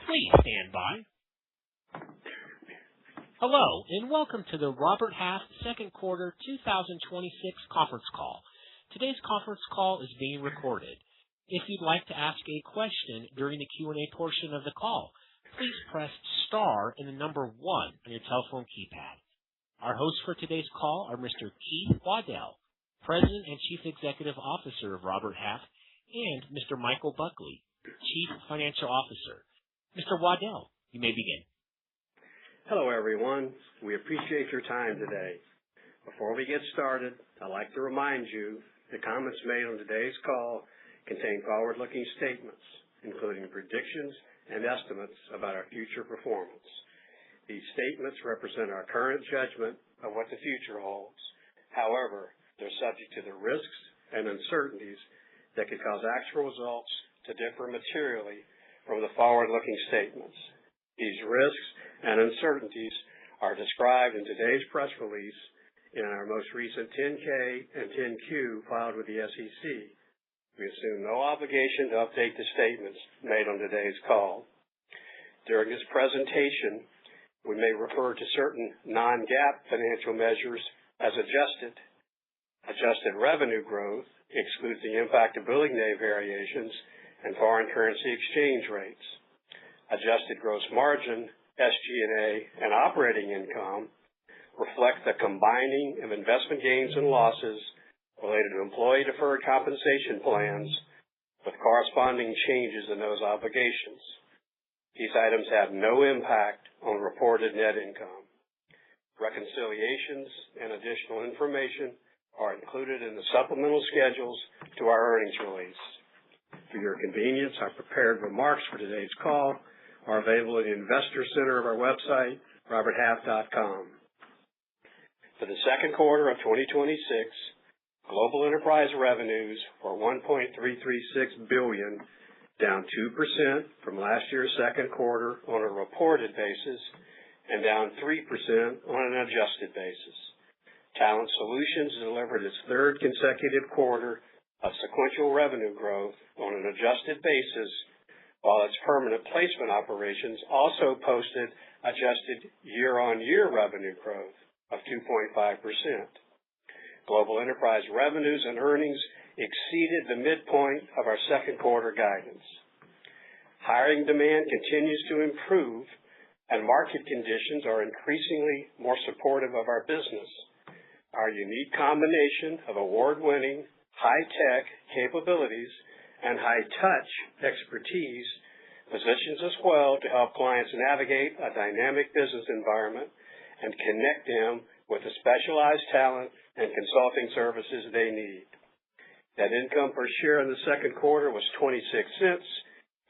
Please stand by. Hello, and welcome to the Robert Half Second Quarter 2026 conference call. Today's conference call is being recorded. If you'd like to ask a question during the Q&A portion of the call, please press star and the number 1 on your telephone keypad. Our hosts for today's call are Mr. Keith Waddell, President and Chief Executive Officer of Robert Half, and Mr. Michael Buckley, Chief Financial Officer. Mr. Waddell, you may begin. Hello, everyone. We appreciate your time today. Before we get started, I'd like to remind you the comments made on today's call contain forward-looking statements, including predictions and estimates about our future performance. These statements represent our current judgment of what the future holds. However, they're subject to the risks and uncertainties that could cause actual results to differ materially from the forward-looking statements. These risks and uncertainties are described in today's press release in our most recent 10-K and 10-Q filed with the SEC. We assume no obligation to update the statements made on today's call. During this presentation, we may refer to certain non-GAAP financial measures as adjusted. Adjusted revenue growth excludes the impact of billing day variations and foreign currency exchange rates. Adjusted gross margin, SG&A, and operating income reflect the combining of investment gains and losses related to employee deferred compensation plans with corresponding changes in those obligations. These items have no impact on reported net income. Reconciliations and additional information are included in the supplemental schedules to our earnings release. For your convenience, our prepared remarks for today's call are available in the Investor Center of our website, roberthalf.com. For the second quarter of 2026, global enterprise revenues were $1.336 billion, down 2% from last year's second quarter on a reported basis and down 3% on an adjusted basis. Talent Solutions delivered its third consecutive quarter of sequential revenue growth on an adjusted basis, while its permanent placement operations also posted adjusted year-on-year revenue growth of 2.5%. Global enterprise revenues and earnings exceeded the midpoint of our second quarter guidance. Hiring demand continues to improve, and market conditions are increasingly more supportive of our business. Our unique combination of award-winning, high-tech capabilities and high-touch expertise positions us well to help clients navigate a dynamic business environment and connect them with the specialized talent and consulting services they need. Net income per share in the second quarter was 26 cents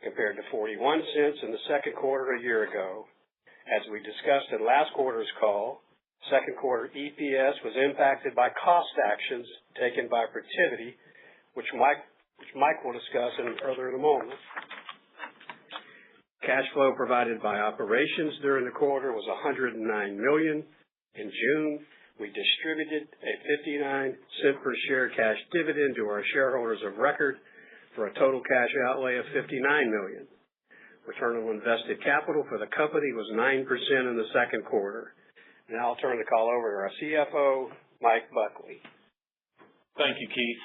compared to 41 cents in the second quarter a year ago. As we discussed in last quarter's call, second quarter EPS was impacted by cost actions taken by Protiviti, which Mike will discuss further in a moment. Cash flow provided by operations during the quarter was $109 million. In June, we distributed a 59-cent per share cash dividend to our shareholders of record for a total cash outlay of $59 million. Return on invested capital for the company was 9% in the second quarter. Now I'll turn the call over to our CFO, Mike Buckley. Thank you, Keith.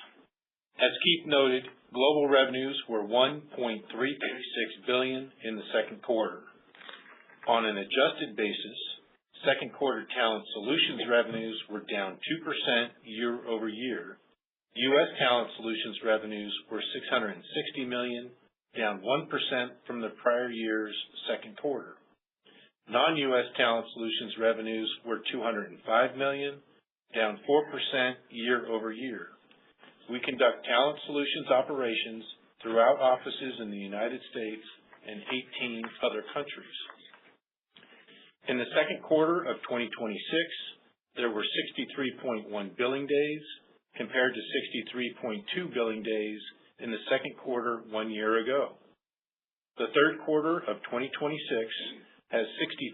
As Keith noted, global revenues were $1.336 billion in the second quarter. On an adjusted basis, second quarter Talent Solutions revenues were down 2% year over year. U.S. Talent Solutions revenues were $660 million, down 1% from the prior year's second quarter. Non-U.S. Talent Solutions revenues were $205 million, down 4% year over year. We conduct Talent Solutions operations throughout offices in the United States and 18 other countries. In the second quarter of 2026, there were 63.1 billing days compared to 63.2 billing days in the second quarter 1 year ago. The third quarter of 2026 has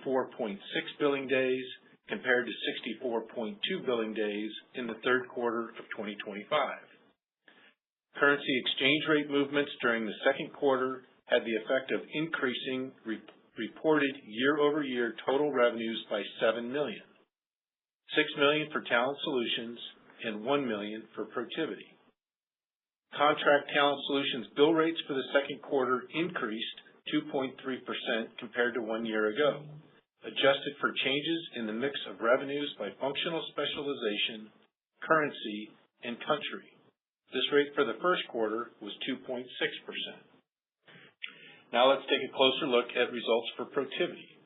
64.6 billing days compared to 64.2 billing days in the third quarter of 2025. Currency exchange rate movements during the second quarter had the effect of increasing reported year-over-year total revenues by $7 million, $6 million for Talent Solutions and $1 million for Protiviti. Contract Talent Solutions bill rates for the second quarter increased 2.3% compared to 1 year ago, adjusted for changes in the mix of revenues by functional specialization, currency, and country. This rate for the first quarter was 2.6%. Now let's take a closer look at results for Protiviti.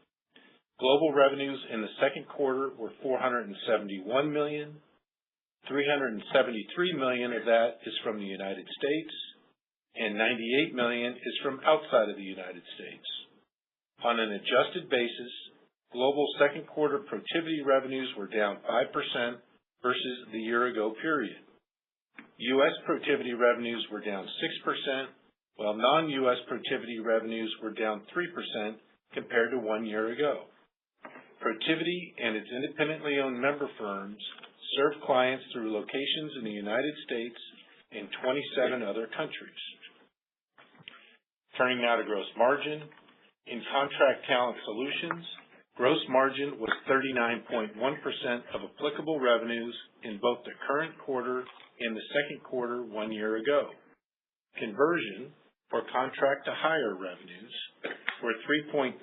Global revenues in the second quarter were $471 million. $373 million of that is from the United States, and $98 million is from outside of the United States. On an adjusted basis, global second quarter Protiviti revenues were down 5% versus the year-ago period. U.S. Protiviti revenues were down 6%, while non-U.S. Protiviti revenues were down 3% compared to 1 year ago. Protiviti and its independently owned member firms serve clients through locations in the United States and 27 other countries. Turning now to gross margin. In Contract Talent Solutions, gross margin was 39.1% of applicable revenues in both the current quarter and the second quarter 1 year ago. Conversion, for contract to hire revenues, were 3.4%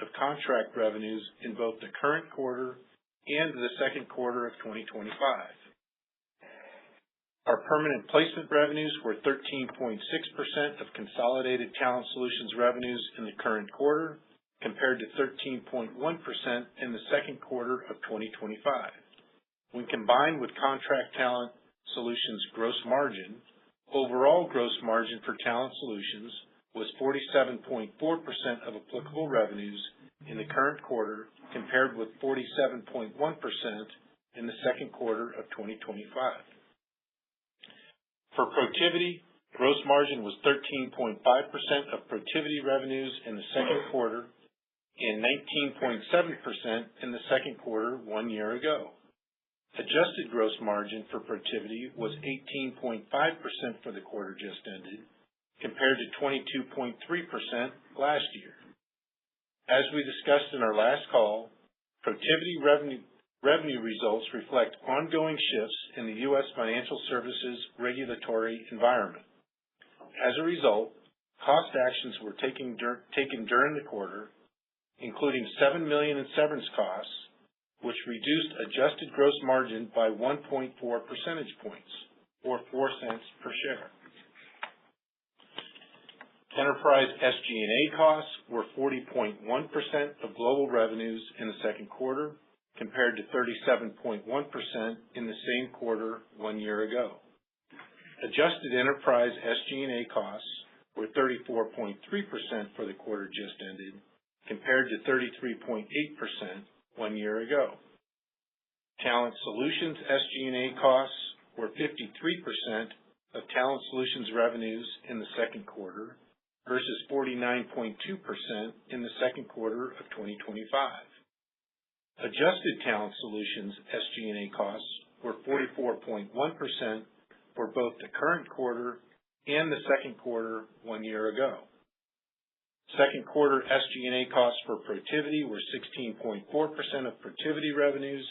of contract revenues in both the current quarter and the second quarter of 2025. Our permanent placement revenues were 13.6% of consolidated Talent Solutions revenues in the current quarter, compared to 13.1% in the second quarter of 2025. When combined with Contract Talent Solutions gross margin, overall gross margin for Talent Solutions was 47.4% of applicable revenues in the current quarter, compared with 47.1% in the second quarter of 2025. For Protiviti, gross margin was 13.5% of Protiviti revenues in the second quarter and 19.7% in the second quarter 1 year ago. Adjusted gross margin for Protiviti was 18.5% for the quarter just ended, compared to 22.3% last year. As we discussed in our last call, Protiviti revenue results reflect ongoing shifts in the U.S. financial services regulatory environment. As a result, cost actions were taken during the quarter, including $7 million in severance costs, which reduced adjusted gross margin by 1.4 percentage points, or 4 cents per share. Enterprise SG&A costs were 40.1% of global revenues in the second quarter, compared to 37.1% in the same quarter 1 year ago. Adjusted enterprise SG&A costs were 34.3% for the quarter just ended, compared to 33.8% 1 year ago. Talent Solutions SG&A costs were 53% of Talent Solutions revenues in the second quarter versus 49.2% in the second quarter of 2025. Adjusted Talent Solutions SG&A costs were 44.1% for both the current quarter and the second quarter 1 year ago. Second quarter SG&A costs for Protiviti were 16.4% of Protiviti revenues,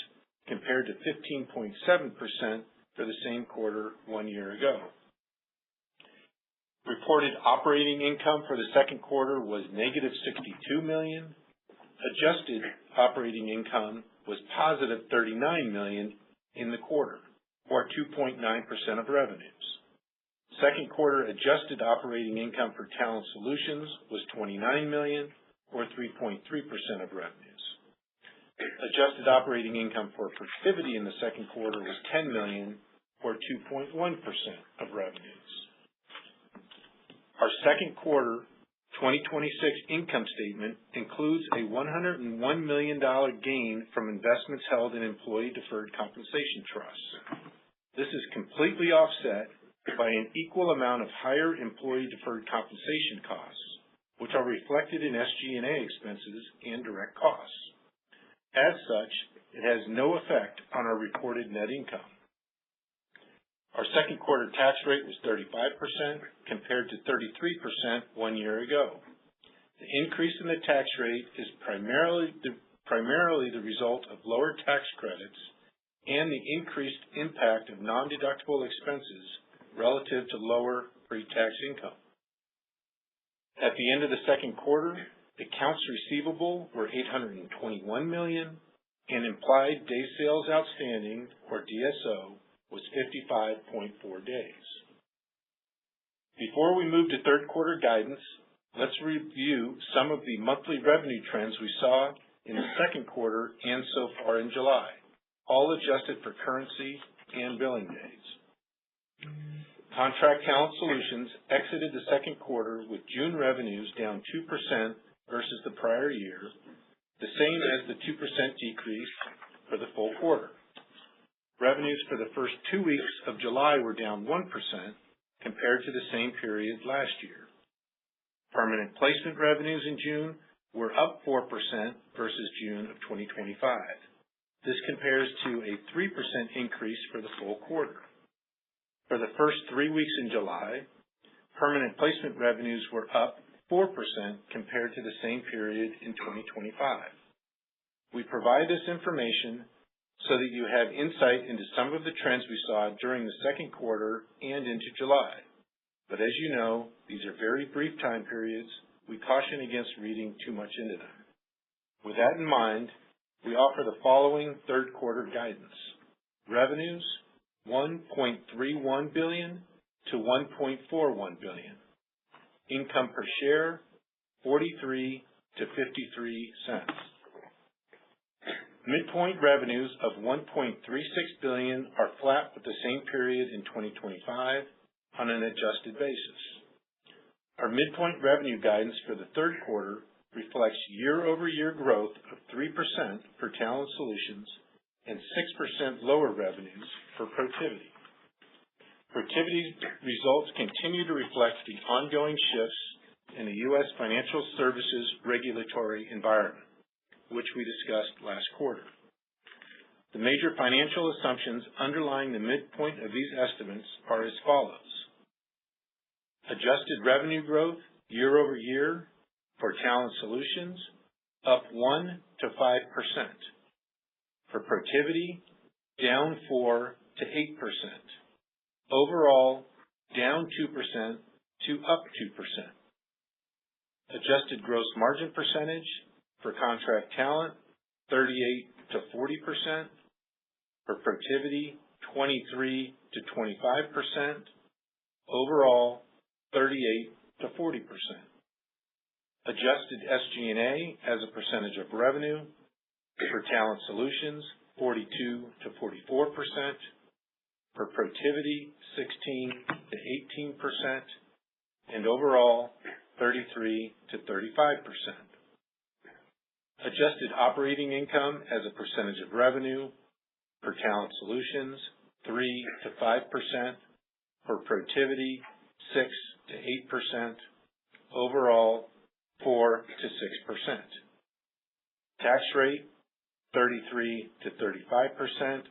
compared to 15.7% for the same quarter 1 year ago. Reported operating income for the second quarter was negative $62 million. Adjusted operating income was positive $39 million in the quarter, or 2.9% of revenues. Second quarter adjusted operating income for Talent Solutions was $29 million, or 3.3% of revenues. Adjusted operating income for Protiviti in the second quarter was $10 million, or 2.1% of revenues. Our second quarter 2026 income statement includes a $101 million gain from investments held in employee deferred compensation trusts. This is completely offset by an equal amount of higher employee deferred compensation costs, which are reflected in SG&A expenses and direct costs. As such, it has no effect on our reported net income. Our second quarter tax rate was 35% compared to 33% 1 year ago. The increase in the tax rate is primarily the result of lower tax credits and the increased impact of non-deductible expenses relative to lower pre-tax income. At the end of the second quarter, accounts receivable were $821 million, and implied day sales outstanding, or DSO, was 55.4 days. Before we move to third quarter guidance, let's review some of the monthly revenue trends we saw in the second quarter and so far in July, all adjusted for currency and billing days. Contract Talent Solutions exited the second quarter with June revenues down 2% versus the prior year, the same as the 2% decrease for the full quarter. Revenues for the first 2 weeks of July were down 1% compared to the same period last year. Permanent placement revenues in June were up 4% versus June of 2025. This compares to a 3% increase for the full quarter. For the first 3 weeks in July, permanent placement revenues were up 4% compared to the same period in 2025. We provide this information so that you have insight into some of the trends we saw during the second quarter and into July. But as you know, these are very brief time periods. We caution against reading too much into them. With that in mind, we offer the following third quarter guidance. Revenues, $1.31 billion to $1.41 billion. Income per share, 43 to 53 cents. Midpoint revenues of $1.36 billion are flat with the same period in 2025 on an adjusted basis. Our midpoint revenue guidance for the third quarter reflects year-over-year growth of 3% for Talent Solutions and 6% lower revenues for Protiviti. Protiviti's results continue to reflect the ongoing shifts in the U.S. financial services regulatory environment, which we discussed last quarter. The major financial assumptions underlying the midpoint of these estimates are as follows. Adjusted revenue growth year over year for Talent Solutions up 1 to 5%. For Protiviti, down 4 to 8%. Overall, down 2% to up 2%. Adjusted gross margin percentage for Contract Talent, 38 to 40%. For Protiviti, 23 to 25%. Overall, 38 to 40%. Adjusted SG&A as a percentage of revenue for Talent Solutions, 42 to 44%. For Protiviti, 16 to 18%. And overall, 33 to 35%. Adjusted operating income as a percentage of revenue for Talent Solutions, 3 to 5%. For Protiviti, 6 to 8%. Overall, 4 to 6%. Tax rate, 33 to 35%.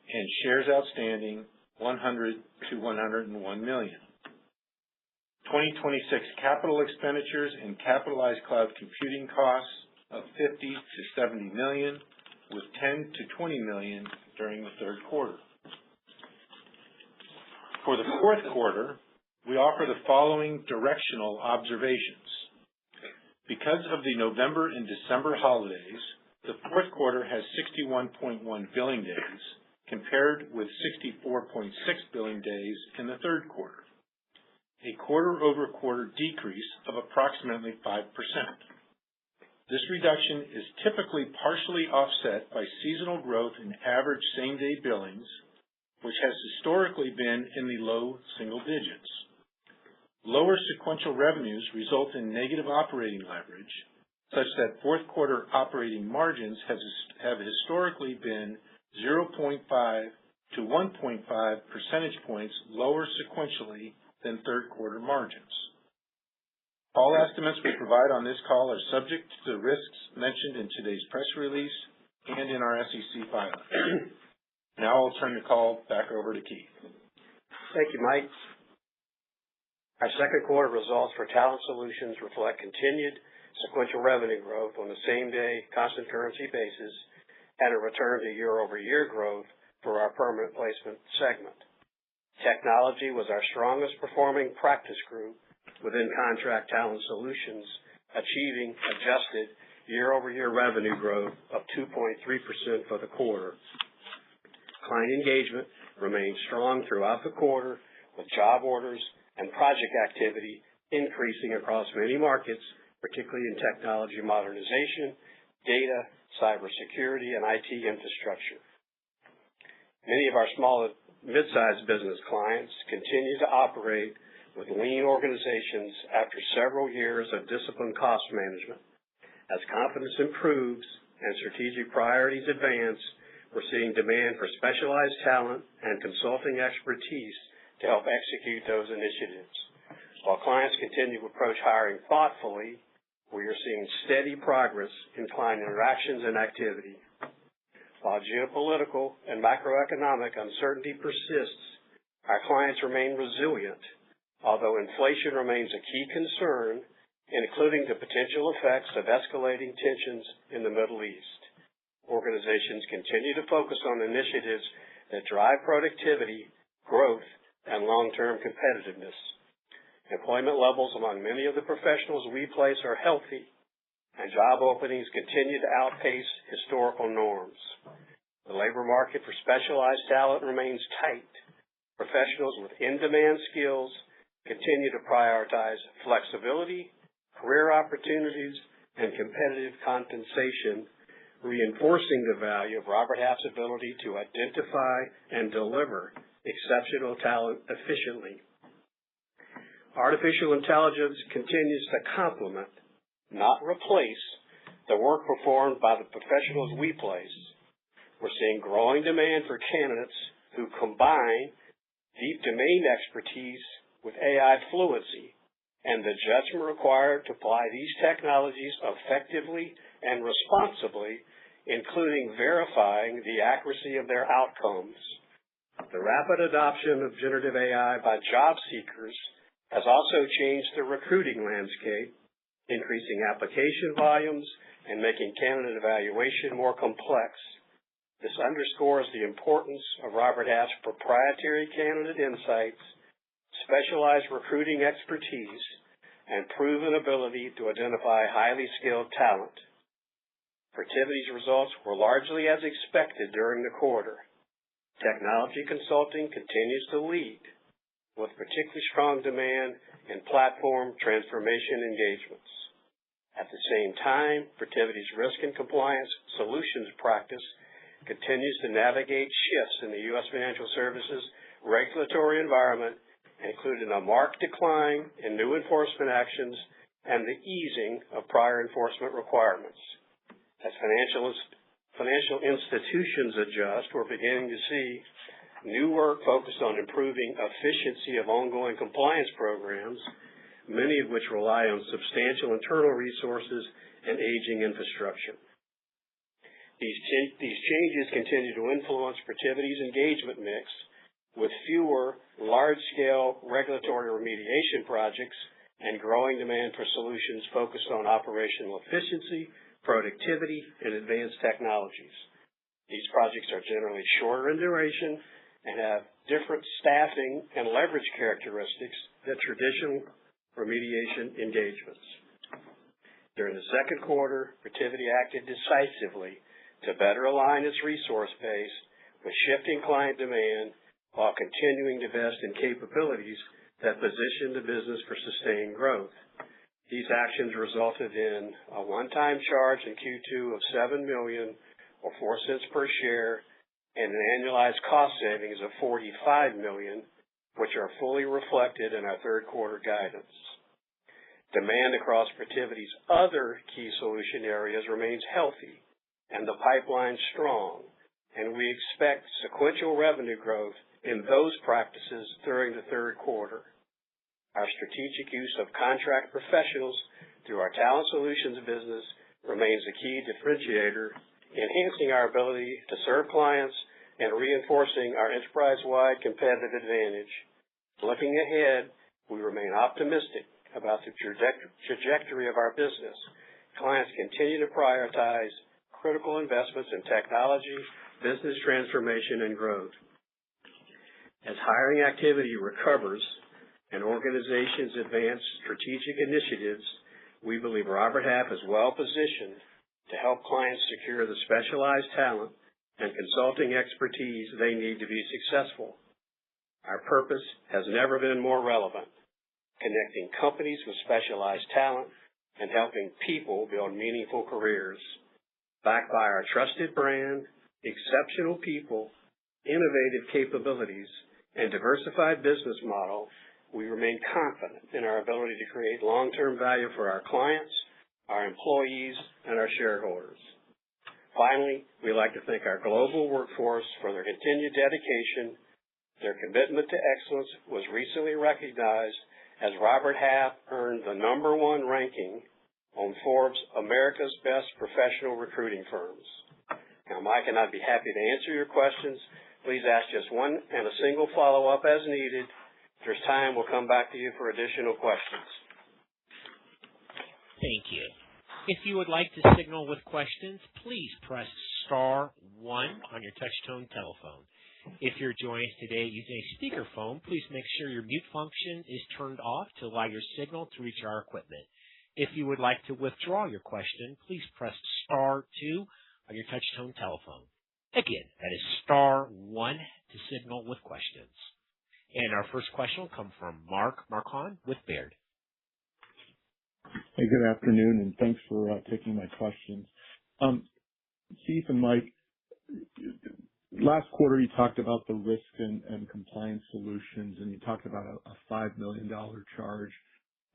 And shares outstanding, 100 to 101 million. 2026 capital expenditures and capitalized cloud computing costs of 50 to 70 million, with 10 to 20 million during the third quarter. For the fourth quarter, we offer the following directional observations. Because of the November and December holidays, the fourth quarter has 61.1 billing days, compared with 64.6 billing days in the third quarter, a quarter-over-quarter decrease of approximately 5%. This reduction is typically partially offset by seasonal growth in average same-day billings, which has historically been in the low single digits. Lower sequential revenues result in negative operating leverage, such that fourth quarter operating margins have historically been 0.5 to 1.5 percentage points lower sequentially than third quarter margins. All estimates we provide on this call are subject to the risks mentioned in today's press release and in our SEC filing. Now I'll turn the call back over to Keith. Thank you, Mike. Our second quarter results for Talent Solutions reflect continued sequential revenue growth on the same-day constant currency basis and a return to year-over-year growth for our permanent placement segment. Technology was our strongest performing practice group within Contract Talent Solutions, achieving adjusted year-over-year revenue growth of 2.3% for the quarter. Client engagement remained strong throughout the quarter, with job orders and project activity increasing across many markets, particularly in technology modernization, data, cybersecurity, and IT infrastructure. Many of our small and mid-sized business clients continue to operate with lean organizations after several years of disciplined cost management. As confidence improves and strategic priorities advance, we're seeing demand for specialized talent and consulting expertise to help execute those initiatives. While clients continue to approach hiring thoughtfully, we are seeing steady progress in client interactions and activity. While geopolitical and macroeconomic uncertainty persists, our clients remain resilient, although inflation remains a key concern, including the potential effects of escalating tensions in the Middle East. Organizations continue to focus on initiatives that drive productivity, growth, and long-term competitiveness. Employment levels among many of the professionals we place are healthy, and job openings continue to outpace historical norms. The labor market for specialized talent remains tight. Professionals with in-demand skills continue to prioritize flexibility, career opportunities, and competitive compensation, reinforcing the value of Robert Half's ability to identify and deliver exceptional talent efficiently. Artificial intelligence continues to complement, not replace, the work performed by the professionals we place. We're seeing growing demand for candidates who combine deep domain expertise with AI fluency and the judgment required to apply these technologies effectively and responsibly, including verifying the accuracy of their outcomes. The rapid adoption of generative AI by job seekers has also changed the recruiting landscape, increasing application volumes and making candidate evaluation more complex. This underscores the importance of Robert Half's proprietary candidate insights, specialized recruiting expertise, and proven ability to identify highly skilled talent. Protiviti's results were largely as expected during the quarter. Technology consulting continues to lead, with particularly strong demand in platform transformation engagements. At the same time, Protiviti's risk and compliance solutions practice continues to navigate shifts in the U.S. financial services regulatory environment, including a marked decline in new enforcement actions and the easing of prior enforcement requirements. As financial institutions adjust, we're beginning to see new work focused on improving efficiency of ongoing compliance programs, many of which rely on substantial internal resources and aging infrastructure. These changes continue to influence Protiviti's engagement mix, with fewer large-scale regulatory remediation projects and growing demand for solutions focused on operational efficiency, productivity, and advanced technologies. These projects are generally shorter in duration and have different staffing and leverage characteristics than traditional remediation engagements. During the second quarter, Protiviti acted decisively to better align its resource base with shifting client demand while continuing to invest in capabilities that position the business for sustained growth. These actions resulted in a one-time charge in Q2 of $7 million or 4 cents per share and an annualized cost savings of $45 million, which are fully reflected in our third quarter guidance. Demand across Protiviti's other key solution areas remains healthy and the pipeline strong, and we expect sequential revenue growth in those practices during the third quarter. Our strategic use of contract professionals through our Talent Solutions business remains a key differentiator, enhancing our ability to serve clients and reinforcing our enterprise-wide competitive advantage. Looking ahead, we remain optimistic about the trajectory of our business. Clients continue to prioritize critical investments in technology, business transformation, and growth. As hiring activity recovers and organizations advance strategic initiatives, we believe Robert Half is well positioned to help clients secure the specialized talent and consulting expertise they need to be successful. Our purpose has never been more relevant, connecting companies with specialized talent and helping people build meaningful careers. Backed by our trusted brand, exceptional people, innovative capabilities, and diversified business model, we remain confident in our ability to create long-term value for our clients, our employees, and our shareholders. Finally, we'd like to thank our global workforce for their continued dedication. Their commitment to excellence was recently recognized as Robert Half earned the #1 ranking on Forbes' America's Best Professional Recruiting Firms. Now, Mike and I'd be happy to answer your questions. Please ask just one and a single follow-up as needed. If there's time, we'll come back to you for additional questions. Thank you. If you would like to signal with questions, please press *1 on your touch-tone telephone. If you're joining us today using a speakerphone, please make sure your mute function is turned off to allow your signal to reach our equipment. If you would like to withdraw your question, please press *2 on your touch-tone telephone. Again, that is *1 to signal with questions. And our first question will come from Mark Marcon with Baird. Hey, good afternoon, and thanks for taking my questions. Keith and Mike, last quarter you talked about the risk and compliance solutions, and you talked about a $5 million charge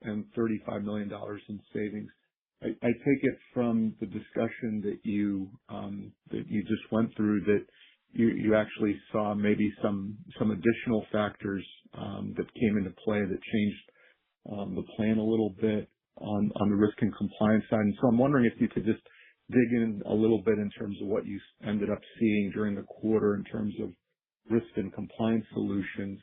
and $35 million in savings. I take it from the discussion that you just went through that you actually saw maybe some additional factors that came into play that changed the plan a little bit on the risk and compliance side. And so I'm wondering if you could just dig in a little bit in terms of what you ended up seeing during the quarter in terms of risk and compliance solutions.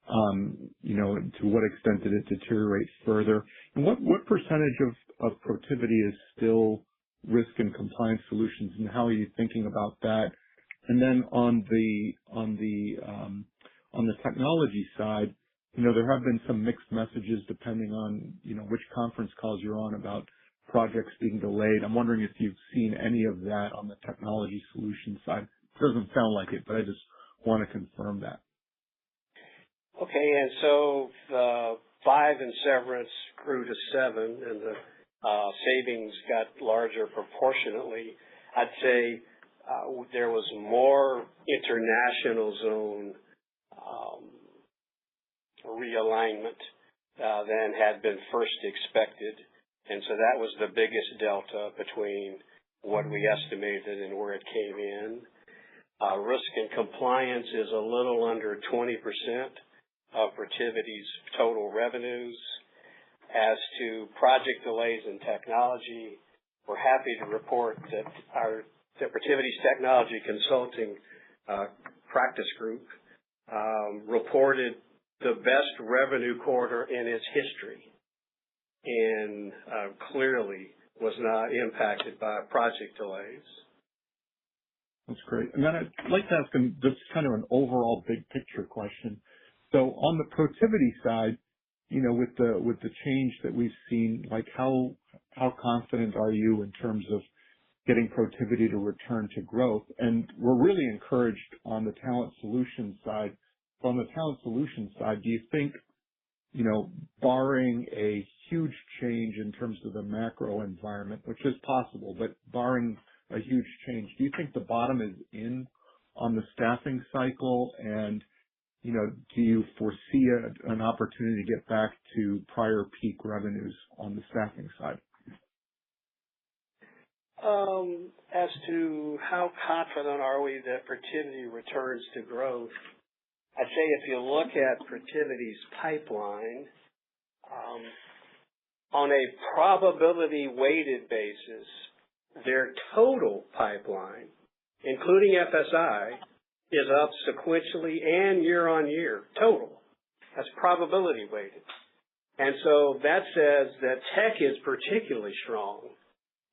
To what extent did it deteriorate further? And what percentage of Protiviti is still risk and compliance solutions, and how are you thinking about that? And then on the technology side, there have been some mixed messages depending on, which conference calls you're on about projects being delayed. I'm wondering if you've seen any of that on the technology solution side. It doesn't sound like it, but I just want to confirm that. Okay, and so the 5 in severance grew to 7, and the savings got larger proportionately. I'd say there was more international zone realignment than had been first expected, and so that was the biggest delta between what we estimated and where it came in. Risk and compliance is a little under 20% of Protiviti's total revenues. As to project delays in technology, we're happy to report that Protiviti's technology consulting practice group reported the best revenue quarter in its history, and clearly was not impacted by project delays. That's great. And then I'd like to ask just kind of an overall big picture question. So on the Protiviti side, with the change that we've seen, like how confident are you in terms of getting Protiviti to return to growth? And we're really encouraged on the talent solutions side. So on the talent solutions side, do you think, barring a huge change in terms of the macro environment, which is possible, but barring a huge change, do you think the bottom is in on the staffing cycle? And do you foresee an opportunity to get back to prior peak revenues on the staffing side? As to how confident are we that Protiviti returns to growth, I'd say if you look at Protiviti's pipeline, on a probability-weighted basis, their total pipeline, including FSI, is up sequentially and year-on-year, total. That's probability weighted. And so that says that tech is particularly strong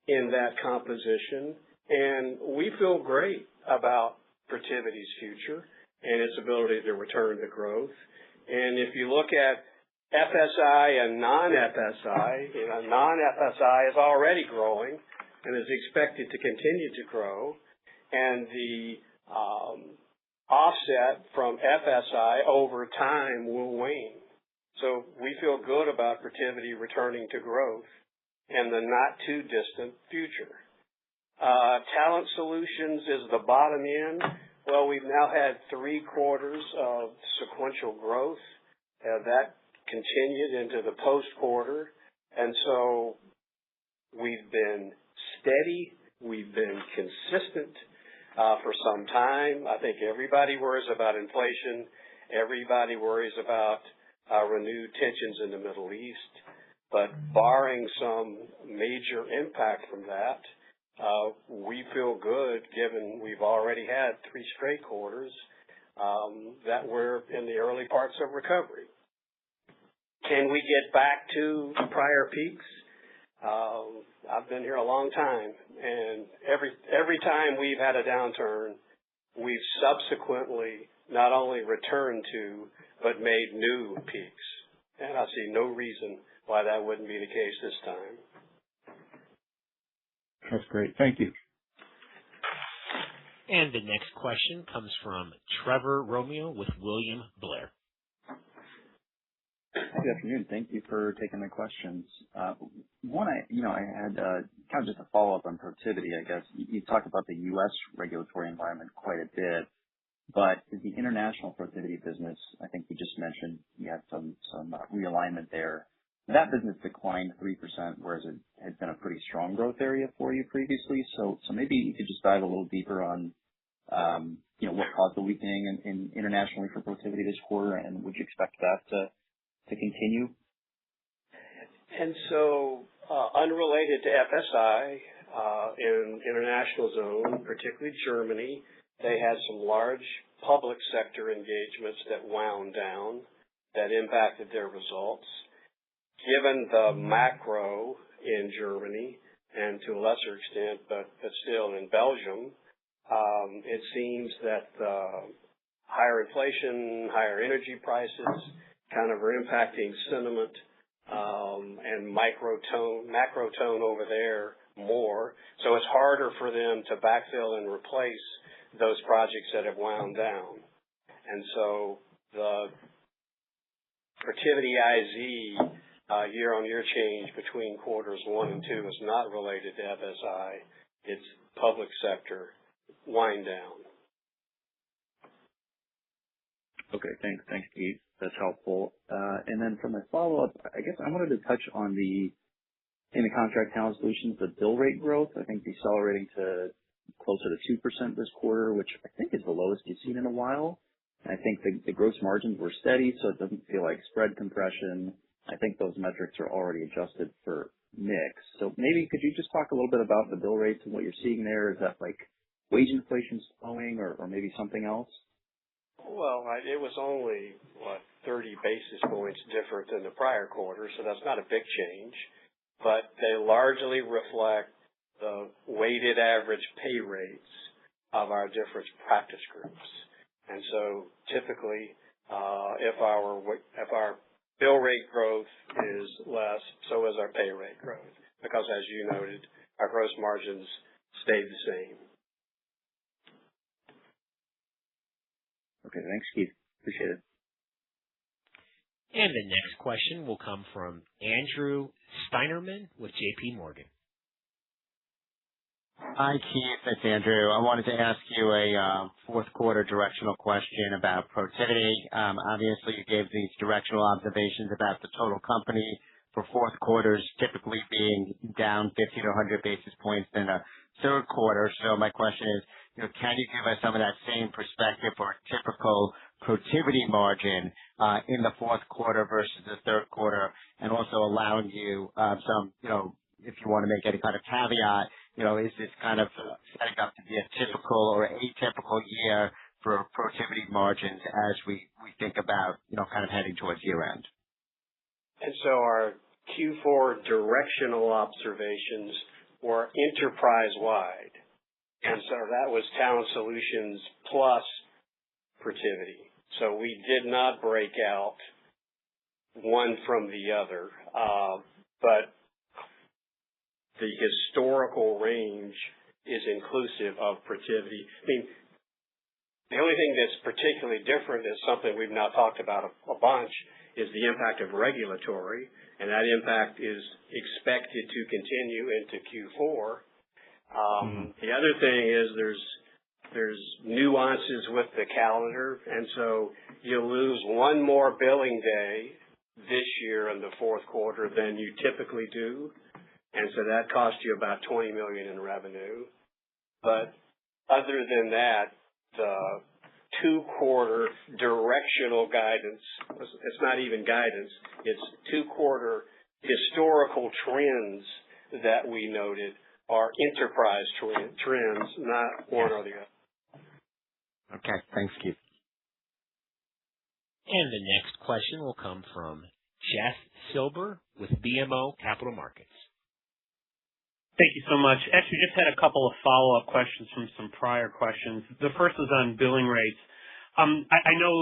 in that composition, and we feel great about Protiviti's future and its ability to return to growth. And if you look at FSI and non-FSI, non-FSI is already growing and is expected to continue to grow, and the offset from FSI over time will wane. So we feel good about Protiviti returning to growth in the not too distant future. Talent Solutions is the bottom end. Well, we've now had 3 quarters of sequential growth. That continued into the post-quarter. And so we've been steady. We've been consistent for some time. I think everybody worries about inflation. Everybody worries about renewed tensions in the Middle East. But barring some major impact from that, we feel good, given we've already had 3 straight quarters, that we're in the early parts of recovery. Can we get back to prior peaks? I've been here a long time, and every time we've had a downturn, we've subsequently not only returned to, but made new peaks. And I see no reason why that wouldn't be the case this time. That's great. Thank you. And the next question comes from Trevor Romeo with William Blair. Good afternoon. Thank you for taking the questions. One, I had kind of just a follow-up on Protiviti, I guess. You talked about the U.S. regulatory environment quite a bit, but the international Protiviti business, I think you just mentioned you had some realignment there. That business declined 3%, whereas it had been a pretty strong growth area for you previously. So maybe you could just dive a little deeper on, what caused the weakening in internationally for Protiviti this quarter, and would you expect that to continue? And so, unrelated to FSI, in international zone, particularly Germany, they had some large public sector engagements that wound down that impacted their results. Given the macro in Germany, and to a lesser extent, but still in Belgium, it seems that higher inflation, higher energy prices kind of are impacting sentiment and macro tone over there more. So it's harder for them to backfill and replace those projects that have wound down. And so the Protiviti IZ year-on-year change between quarters 1 and 2 is not related to FSI. It's public sector wind down. Okay, thanks, Keith. That's helpful. And then for my follow-up, I guess I wanted to touch on in the contract talent solutions, the bill rate growth, I think decelerating to closer to 2% this quarter, which I think is the lowest you've seen in a while. And I think the gross margins were steady, so it doesn't feel like spread compression. I think those metrics are already adjusted for mix. So maybe could you just talk a little bit about the bill rates and what you're seeing there? Is that like wage inflation slowing or maybe something else? Well, it was only, 30 basis points different than the prior quarter, so that's not a big change. But they largely reflect the weighted average pay rates of our different practice groups. And so typically, if our bill rate growth is less, so is our pay rate growth, because as you noted, our gross margins stayed the same. Okay, thanks, Keith. Appreciate it. And the next question will come from Andrew Steinerman with J.P. Morgan. Hi, Keith. It's Andrew. I wanted to ask you a fourth quarter directional question about Protiviti. Obviously, you gave these directional observations about the total company for fourth quarters typically being down 50 to 100 basis points in a third quarter. So my question is, can you give us some of that same perspective for a typical Protiviti margin in the fourth quarter versus the third quarter, and also allowing you some, if you want to make any kind of caveat, is this kind of setting up to be a typical or atypical year for Protiviti margins as we think about, kind of heading towards year-end? And so our Q4 directional observations were enterprise-wide. And so that was Talent Solutions plus Protiviti. So we did not break out one from the other. But the historical range is inclusive of Protiviti. I mean, the only thing that's particularly different is something we've now talked about a bunch is the impact of regulatory, and that impact is expected to continue into Q4. The other thing is there's nuances with the calendar, and so you lose one more billing day this year in the fourth quarter than you typically do, and so that cost you about $20 million in revenue. But other than that, the two-quarter directional guidance, it's not even guidance, it's two-quarter historical trends that we noted are enterprise trends, not one or the other. Okay, thanks, Keith. And the next question will come from Jeff Silber with BMO Capital Markets. Thank you so much. Actually, just had a couple of follow-up questions from some prior questions. The first was on billing rates. I know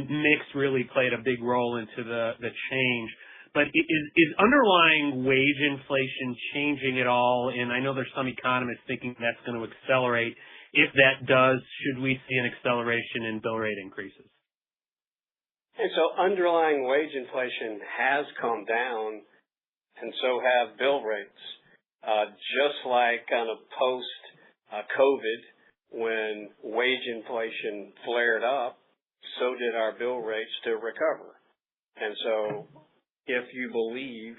mix really played a big role into the change, but is underlying wage inflation changing at all? And I know there's some economists thinking that's going to accelerate. If that does, should we see an acceleration in bill rate increases? And so underlying wage inflation has come down, and so have bill rates. Just like kind of post-COVID, when wage inflation flared up, so did our bill rates to recover. And so if you believe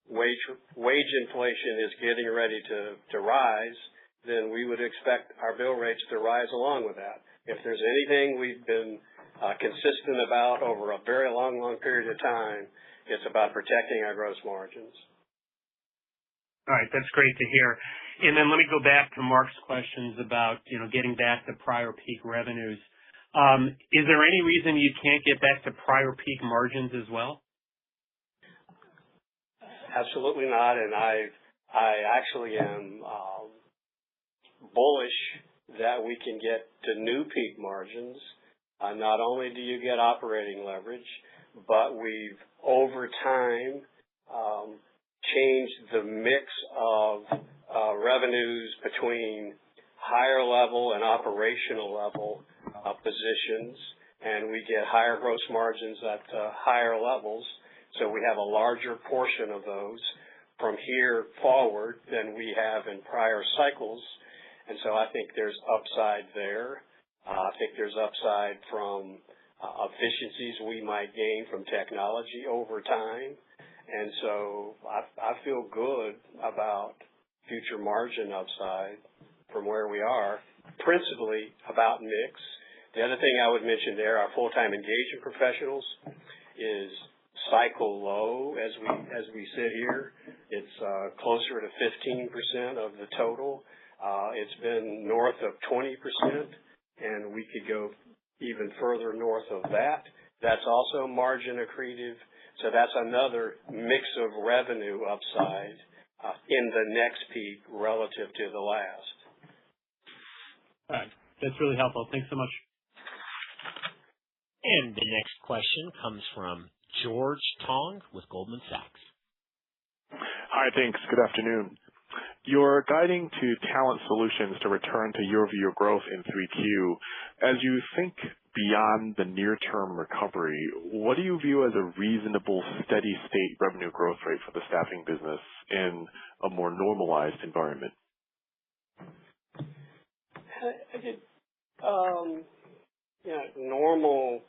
wage inflation is getting ready to rise, then we would expect our bill rates to rise along with that. If there's anything we've been consistent about over a very long period of time, it's about protecting our gross margins. All right, that's great to hear. And then let me go back to Mark's questions about, getting back to prior peak revenues. Is there any reason you can't get back to prior peak margins as well? Absolutely not, and I actually am bullish that we can get to new peak margins. Not only do you get operating leverage, but we've over time changed the mix of revenues between higher level and operational level positions, and we get higher gross margins at higher levels. So we have a larger portion of those from here forward than we have in prior cycles. And so I think there's upside there. I think there's upside from efficiencies we might gain from technology over time. And so I feel good about future margin upside from where we are, principally about mix. The other thing I would mention there, our full-time engagement professionals is cycle low as we sit here. It's closer to 15% of the total. It's been north of 20%, and we could go even further north of that. That's also margin accretive. So that's another mix of revenue upside in the next peak relative to the last. All right. That's really helpful. Thanks so much. And the next question comes from George Tong with Goldman Sachs. Hi, thanks. Good afternoon. You're guiding to Talent Solutions to return to year-over-year growth in 3Q. As you think beyond the near-term recovery, what do you view as a reasonable steady-state revenue growth rate for the staffing business in a more normalized environment? Normal,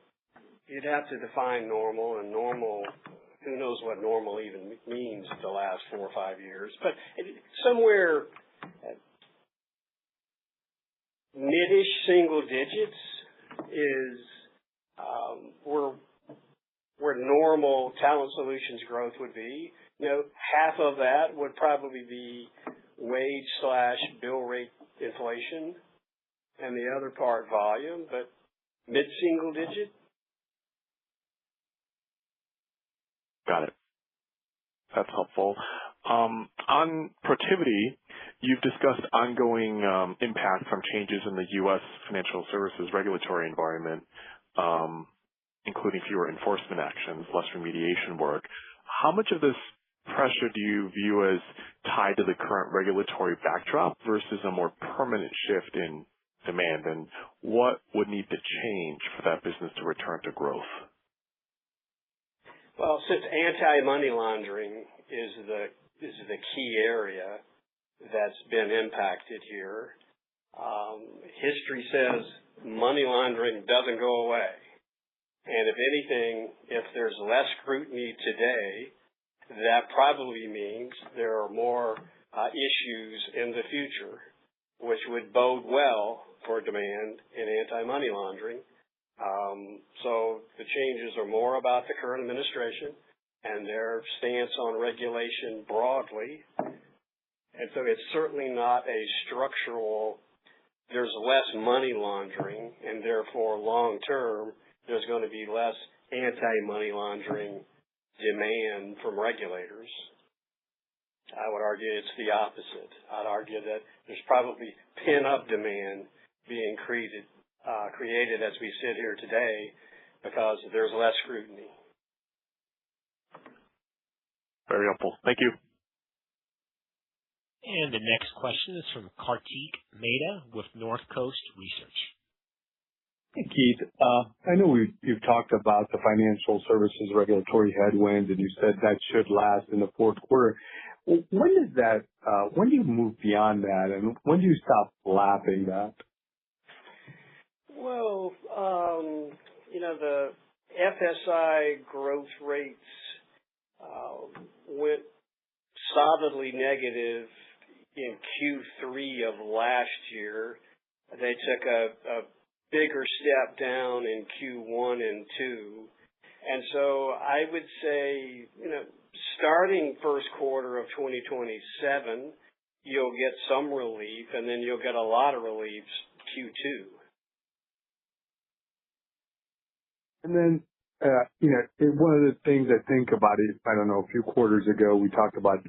you'd have to define normal, and normal, who knows what normal even means the last 4 or 5 years. But somewhere mid-ish single digits is where normal Talent Solutions growth would be. Half of that would probably be wage/bill rate inflation, and the other part volume, but mid-single digit. Got it. That's helpful. On Protiviti, you've discussed ongoing impact from changes in the U.S. financial services regulatory environment, including fewer enforcement actions, less remediation work. How much of this pressure do you view as tied to the current regulatory backdrop versus a more permanent shift in demand, and what would need to change for that business to return to growth? Well, since anti-money laundering is the key area that's been impacted here, history says money laundering doesn't go away. And if anything, if there's less scrutiny today, that probably means there are more issues in the future, which would bode well for demand in anti-money laundering. So the changes are more about the current administration and their stance on regulation broadly. And so it's certainly not a structural, there's less money laundering, and therefore long term, there's going to be less anti-money laundering demand from regulators. I would argue it's the opposite. I'd argue that there's probably pent-up demand being created as we sit here today because there's less scrutiny. Very helpful. Thank you. And the next question is from Kartik Mehta with North Coast Research. Hey, Keith. I know you've talked about the financial services regulatory headwinds, and you said that should last in the fourth quarter. When do you move beyond that, and when do you stop lapping that? Well, the FSI growth rates went solidly negative in Q3 of last year. They took a bigger step down in Q1 and 2. And so I would say, starting first quarter of 2027, you'll get some relief, and then you'll get a lot of relief Q2. And then, one of the things I think about is, I don't know, a few quarters ago, we talked about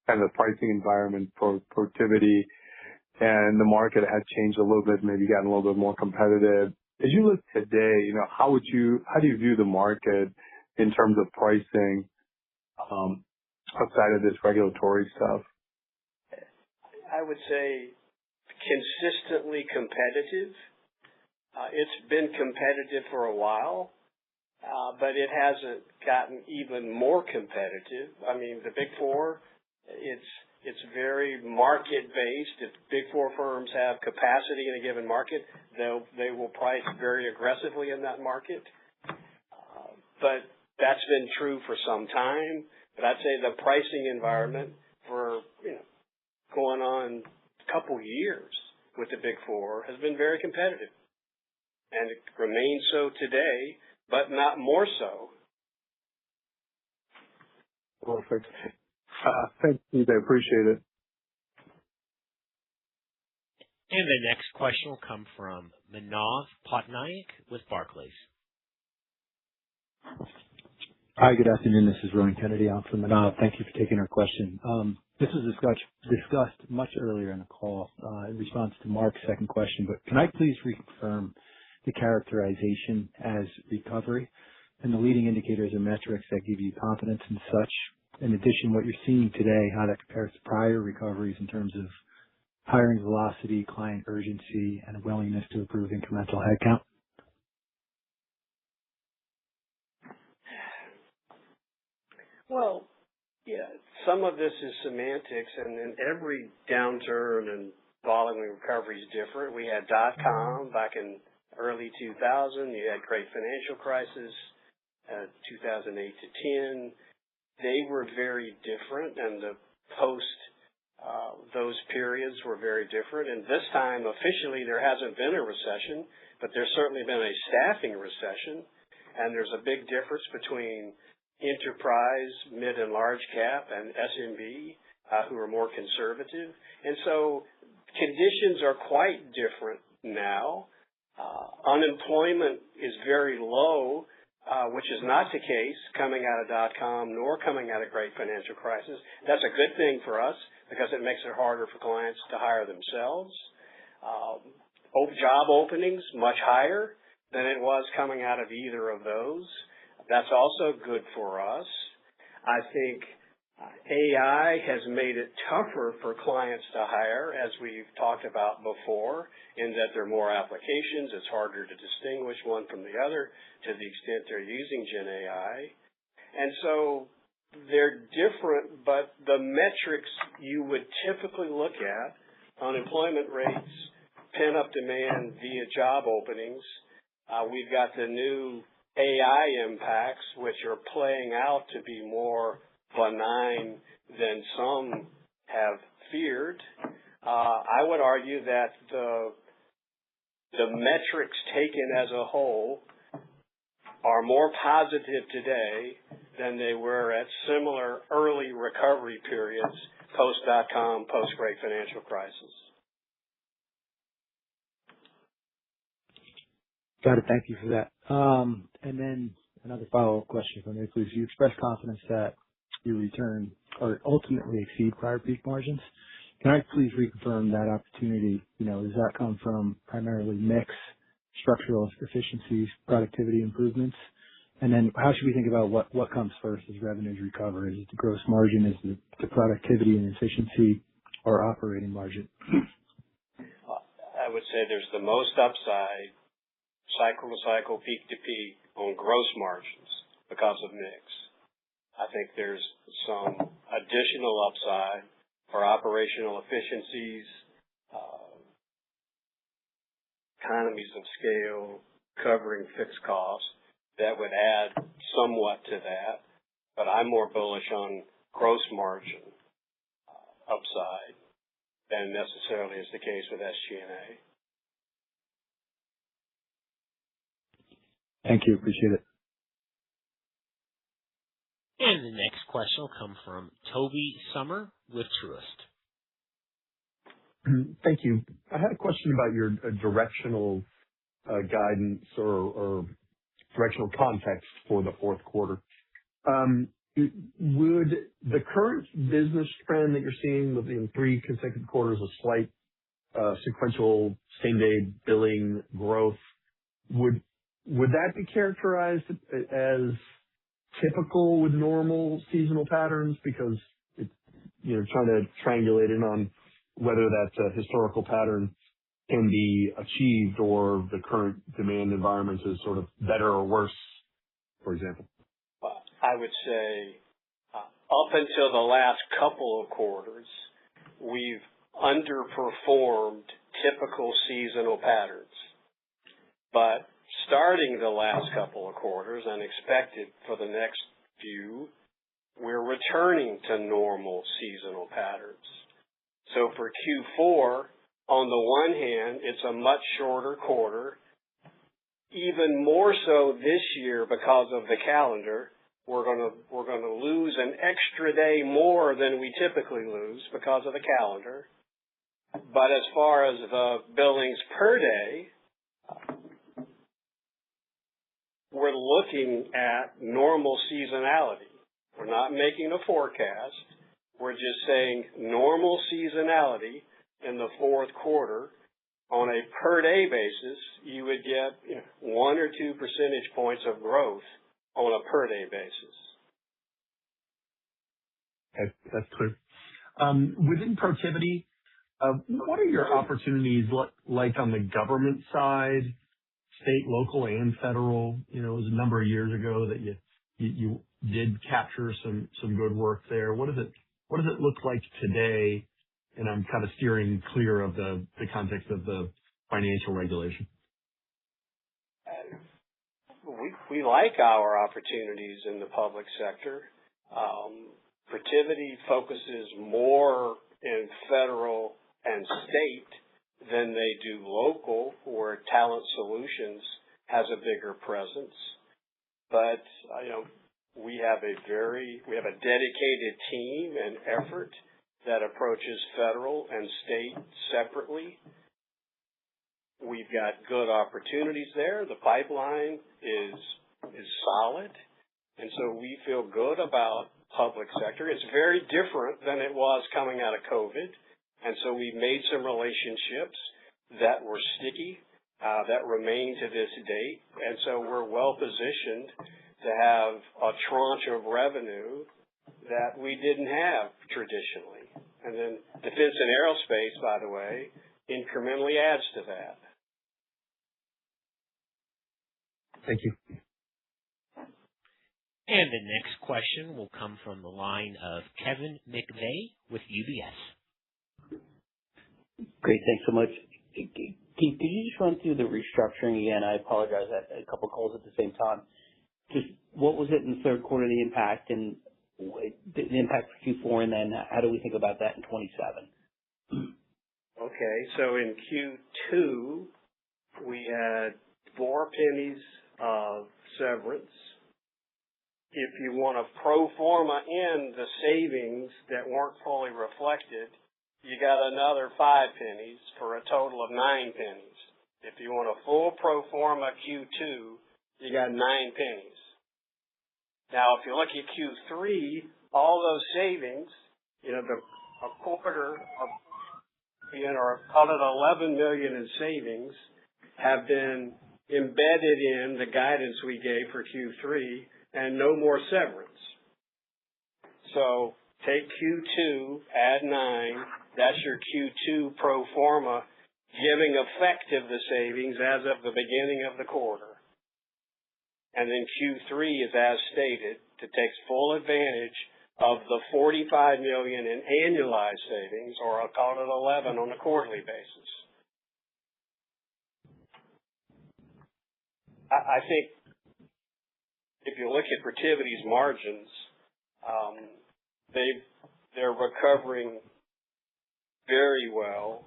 kind of the pricing environment for Protiviti, and the market had changed a little bit, maybe gotten a little bit more competitive. As you look today, how do you view the market in terms of pricing outside of this regulatory stuff? I would say consistently competitive. It's been competitive for a while, but it hasn't gotten even more competitive. I mean, the Big Four, it's very market-based. If Big Four firms have capacity in a given market, they will price very aggressively in that market. But that's been true for some time. But I'd say the pricing environment for going on a couple years with the Big Four has been very competitive, and it remains so today, but not more so. Perfect. Thank you. I appreciate it. And the next question will come from Manav Patnaik with Barclays. Hi, good afternoon. This is Rowan Kennedy. I'm from Manav. Thank you for taking our question. This was discussed much earlier in the call in response to Mark's second question, but can I please reconfirm the characterization as recovery and the leading indicators and metrics that give you confidence in such? In addition, what you're seeing today, how that compares to prior recoveries in terms of hiring velocity, client urgency, and willingness to approve incremental headcount? Well, yeah, some of this is semantics, and in every downturn and volume recovery is different. We had .com back in early 2000. You had great financial crisis, 2008 to 10. They were very different, and the those periods were very different. And this time, officially, there hasn't been a recession, but there's certainly been a staffing recession, and there's a big difference between enterprise, mid and large cap, and SMB, who are more conservative. And so conditions are quite different now. Unemployment is very low which is not the case coming out of .com nor coming out of great financial crisis. That's a good thing for us because it makes it harder for clients to hire themselves. Job openings much higher than it was coming out of either of those. That's also good for us. I think AI has made it tougher for clients to hire, as we've talked about before, in that there are more applications. It's harder to distinguish one from the other to the extent they're using Gen AI. And so they're different, but the metrics you would typically look at, unemployment rates, pent-up demand via job openings, we've got the new AI impacts, which are playing out to be more benign than some have feared. I would argue that the metrics taken as a whole are more positive today than they were at similar early recovery periods post-dot-com, post-great financial crisis. Got it. Thank you for that. And then another follow-up question from me, please. You expressed confidence that your return or ultimately exceed prior peak margins. Can I please reconfirm that opportunity? Does that come from primarily mix, structural efficiencies, productivity improvements? And then how should we think about what comes first as revenues recover? Is it the gross margin? Is it the productivity and efficiency, or operating margin? I would say there's the most upside, cycle to cycle, peak to peak, on gross margins because of mix. I think there's some additional upside for operational efficiencies, economies of scale, covering fixed costs that would add somewhat to that. But I'm more bullish on gross margin upside than necessarily is the case with SG&A. Thank you. Appreciate it. And the next question will come from Toby Summer with Truist. Thank you. I had a question about your directional guidance or directional context for the fourth quarter. Would the current business trend that you're seeing within 3 consecutive quarters of slight sequential same-day billing growth, would that be characterized as typical with normal seasonal patterns? Because it's, trying to triangulate in on whether that historical pattern can be achieved or the current demand environment is sort of better or worse, for example. I would say up until the last couple of quarters, we've underperformed typical seasonal patterns. But starting the last couple of quarters and expected for the next few, we're returning to normal seasonal patterns. So for Q4, on the one hand, it's a much shorter quarter. Even more so this year because of the calendar, we're going to lose an extra day more than we typically lose because of the calendar. But as far as the billings per day, we're looking at normal seasonality. We're not making a forecast. We're just saying normal seasonality in the fourth quarter. On a per day basis, you would get 1 or 2 percentage points of growth on a per day basis. Okay, that's clear. Within productivity, what are your opportunities like on the government side, state, local, and federal? It was a number of years ago that you did capture some good work there. What does it look like today? And I'm kind of steering clear of the context of the financial regulation. We like our opportunities in the public sector. Protiviti focuses more in federal and state than they do local, where Talent Solutions has a bigger presence. But we have a dedicated team and effort that approaches federal and state separately. We've got good opportunities there. The pipeline is is solid, and so we feel good about public sector. It's very different than it was coming out of COVID, and so we've made some relationships that were sticky, that remain to this date, and so we're well positioned to have a tranche of revenue that we didn't have traditionally. And then defense and aerospace, by the way, incrementally adds to that. Thank you. And the next question will come from the line of Kevin McVeigh with UBS. Great. Thanks so much. Keith, could you just run through the restructuring again? I apologize. I had a couple calls at the same time. Just what was it in the third quarter, the impact, and the impact for Q4, and then how do we think about that in 27? Okay, so in Q2, we had 4 pennies of severance. If you want to pro forma in the savings that weren't fully reflected, you got another 5 pennies for a total of 9 pennies. If you want a full pro forma Q2, you got 9 pennies. Now, if you look at Q3, all those savings, a quarter of, or call it $11 million in savings, have been embedded in the guidance we gave for Q3, and no more severance. So take Q2, add 9, that's your Q2 pro forma, giving effect of the savings as of the beginning of the quarter. And then Q3 is as stated, to take full advantage of the $45 million in annualized savings, or I'll call it 11 on a quarterly basis. I think if you look at Protiviti's margins, they're recovering very well.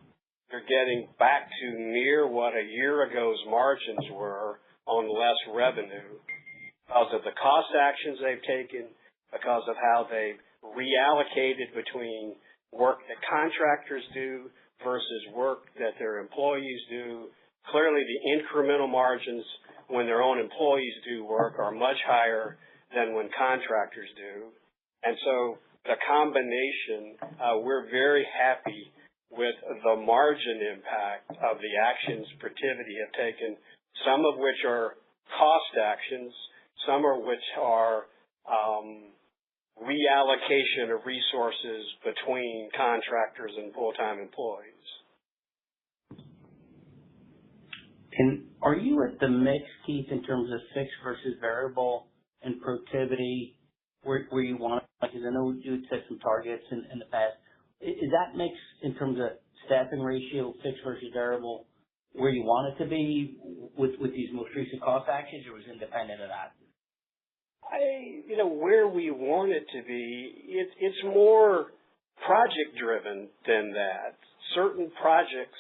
They're getting back to near what a year ago's margins were on less revenue because of the cost actions they've taken, because of how they've reallocated between work that contractors do versus work that their employees do. Clearly, the incremental margins when their own employees do work are much higher than when contractors do. And so the combination, we're very happy with the margin impact of the actions Protiviti have taken, some of which are cost actions, some of which are reallocation of resources between contractors and full-time employees. And are you at the mix, Keith, in terms of fixed versus variable and Protiviti where you want it? Because I know you had set some targets in the past. Is that mix in terms of staffing ratio, fixed versus variable, where you want it to be with these most recent cost actions, or was it independent of that? Where we want it to be, it's more project driven than that. Certain projects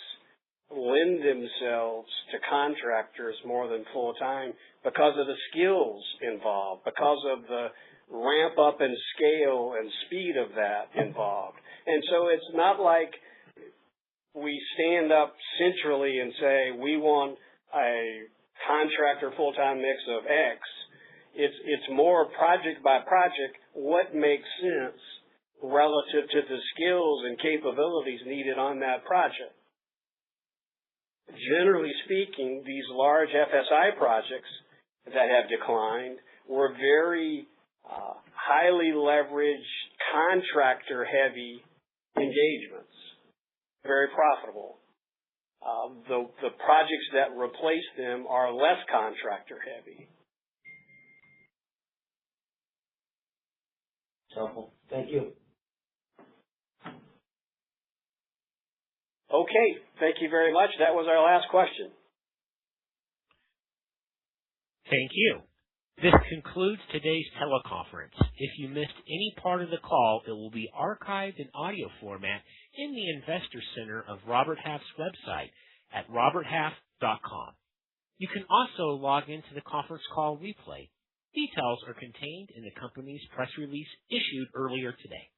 lend themselves to contractors more than full time because of the skills involved, because of the ramp up and scale and speed of that involved. And so it's not like we stand up centrally and say we want a contractor full-time mix of X. It's more project by project, what makes sense relative to the skills and capabilities needed on that project. Generally speaking, these large FSI projects that have declined were very highly leveraged, contractor-heavy engagements, very profitable. The projects that replace them are less contractor-heavy. Helpful. Thank you. Okay, thank you very much. That was our last question. Thank you. This concludes today's teleconference. If you missed any part of the call, it will be archived in audio format in the Investor Center of Robert Half's website at roberthalf.com. You can also log into the conference call replay. Details are contained in the company's press release issued earlier today.